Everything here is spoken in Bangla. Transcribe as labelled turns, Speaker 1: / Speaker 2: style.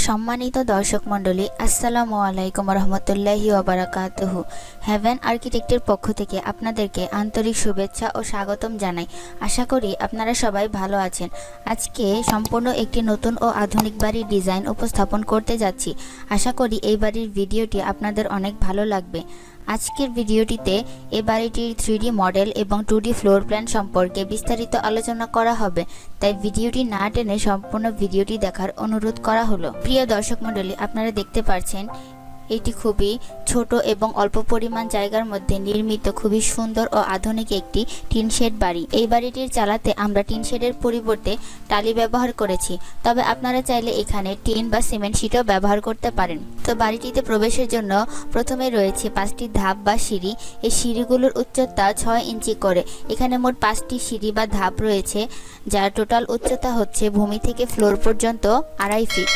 Speaker 1: সম্মানিত দর্শক মণ্ডলী, আসসালামু আলাইকুম রহমতুল্লাহি ওয়া বারাকাতুহু। হেভেন আর্কিটেক্টের পক্ষ থেকে আপনাদেরকে আন্তরিক শুভেচ্ছা ও স্বাগতম জানাই। আশা করি আপনারা সবাই ভালো আছেন। আজকে সম্পূর্ণ একটি নতুন ও আধুনিক বাড়ির ডিজাইন উপস্থাপন করতে যাচ্ছি। আশা করি এই বাড়ির ভিডিওটি আপনাদের অনেক ভালো লাগবে। আজকের ভিডিওটিতে এই বাড়িটির 3D মডেল এবং 2D ফ্লোর প্ল্যান সম্পর্কে বিস্তারিত আলোচনা করা হবে, তাই ভিডিওটি না টেনে সম্পূর্ণ ভিডিওটি দেখার অনুরোধ করা হলো। প্রিয় দর্শক মণ্ডলী, আপনারা দেখতে পাচ্ছেন এটি খুবই ছোট এবং অল্প পরিমাণ জায়গার মধ্যে নির্মিত খুবই সুন্দর ও আধুনিক একটি টিন শেড বাড়ি। এই বাড়িটির চালাতে আমরা টিন শেডের পরিবর্তে টালি ব্যবহার করেছি, তবে আপনারা চাইলে এখানে টিন বা সিমেন্ট শিটও ব্যবহার করতে পারেন। তো বাড়িটিতে প্রবেশের জন্য প্রথমে রয়েছে 5টি ধাপ বা সিঁড়ি। এই সিঁড়িগুলোর উচ্চতা 6 ইঞ্চি করে। এখানে মোট 5টি সিঁড়ি বা ধাপ রয়েছে, যার টোটাল উচ্চতা হচ্ছে ভূমি থেকে ফ্লোর পর্যন্ত 2.5 ফিট।